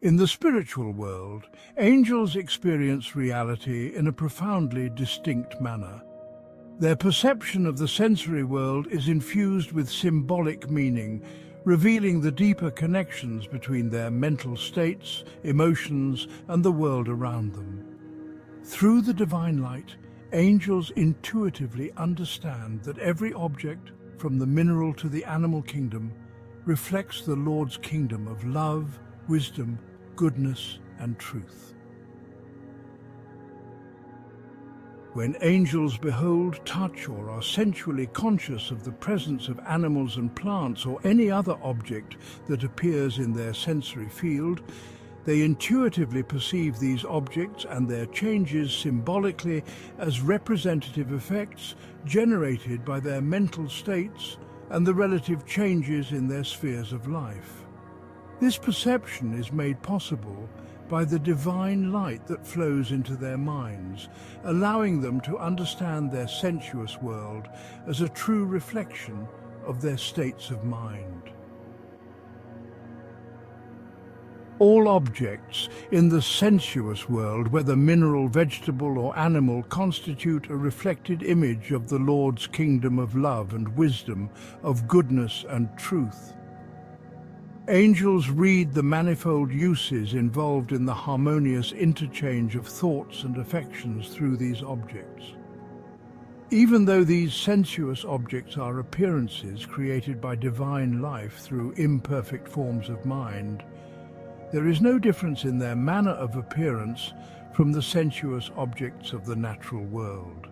In the spiritual world, angels experience reality in a profoundly distinct manner. Their perception of the sensory world is infused with symbolic meaning, revealing the deeper connections between their mental states, emotions, and the world around them. Through the divine light, angels intuitively understand that every object, from the mineral to the animal kingdom, reflects the Lord's kingdom of love, wisdom, goodness, and truth. When angels behold, touch, or are sensually conscious of the presence of animals and plants or any other object that appears in their sensory field, they intuitively perceive these objects and their changes symbolically as representative effects generated by their mental states and the relative changes in their spheres of life. This perception is made possible by the divine light that flows into their minds, allowing them to understand their sensuous world as a true reflection of their states of mind. All objects in the sensuous world, whether mineral, vegetable, or animal, constitute a reflected image of the Lord's kingdom of love and wisdom, of goodness and truth. Angels read the manifold uses involved in the harmonious interchange of thoughts and affections through these objects. Even though these sensuous objects are appearances created by divine life through imperfect forms of mind, there is no difference in their manner of appearance from the sensuous objects of the natural world.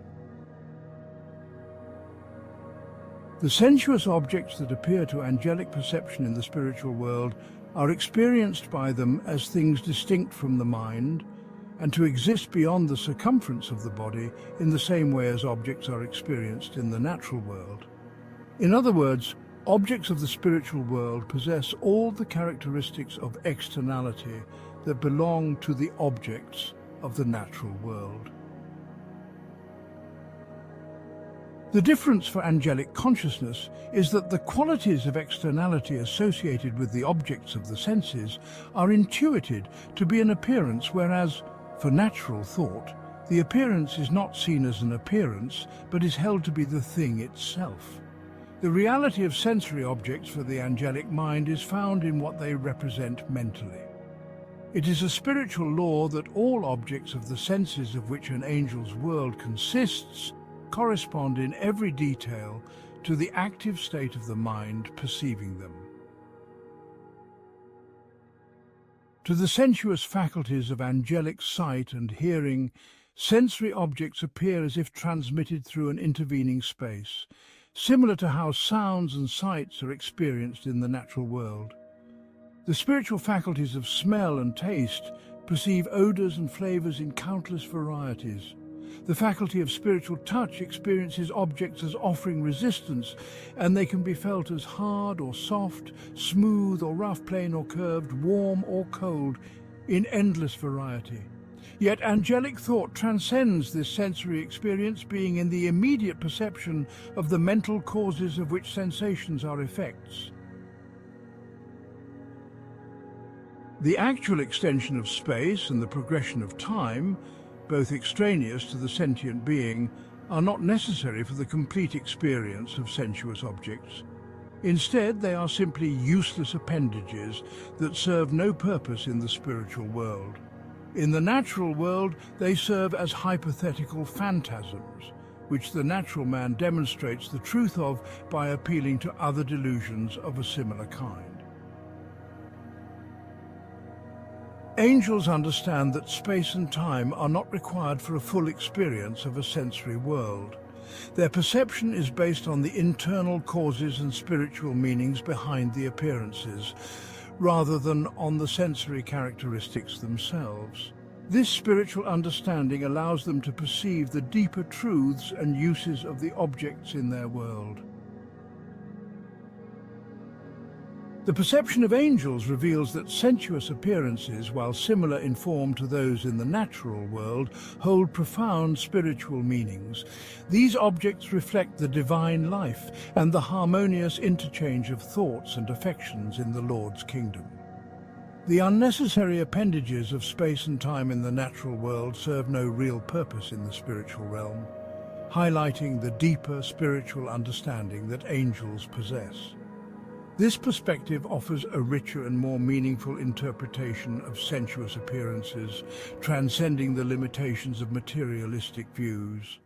The sensuous objects that appear to angelic perception in the spiritual world are experienced by them as things distinct from the mind and to exist beyond the circumference of the body in the same way as objects are experienced in the natural world. In other words, objects of the spiritual world possess all the characteristics of externality that belong to the objects of the natural world. The difference for angelic consciousness is that the qualities of externality associated with the objects of the senses are intuited to be an appearance, whereas, for natural thought, the appearance is not seen as an appearance, but is held to be the thing itself. The reality of sensory objects for the angelic mind is found in what they represent mentally. It is a spiritual law that all objects of the senses of which an angel's world consists correspond in every detail to the active state of the mind perceiving them. To the sensuous faculties of angelic sight and hearing, sensory objects appear as if transmitted through an intervening space, similar to how sounds and sights are experienced in the natural world. The spiritual faculties of smell and taste perceive odors and flavors in countless varieties. The faculty of spiritual touch experiences objects as offering resistance, and they can be felt as hard or soft, smooth or rough, plain or curved, warm or cold, in endless variety. Yet angelic thought transcends this sensory experience, being in the immediate perception of the mental causes of which sensations are effects. The actual extension of space and the progression of time, both extraneous to the sentient being, are not necessary for the complete experience of sensuous objects. Instead, they are simply useless appendages that serve no purpose in the spiritual world. In the natural world, they serve as hypothetical phantasms, which the natural man demonstrates the truth of by appealing to other delusions of a similar kind. Angels understand that space and time are not required for a full experience of a sensory world. Their perception is based on the internal causes and spiritual meanings behind the appearances, rather than on the sensory characteristics themselves. This spiritual understanding allows them to perceive the deeper truths and uses of the objects in their world. The perception of angels reveals that sensuous appearances, while similar in form to those in the natural world, hold profound spiritual meanings. These objects reflect the divine life and the harmonious interchange of thoughts and affections in the Lord's kingdom. The unnecessary appendages of space and time in the natural world serve no real purpose in the spiritual realm, highlighting the deeper spiritual understanding that angels possess. This perspective offers a richer and more meaningful interpretation of sensuous appearances, transcending the limitations of materialistic views.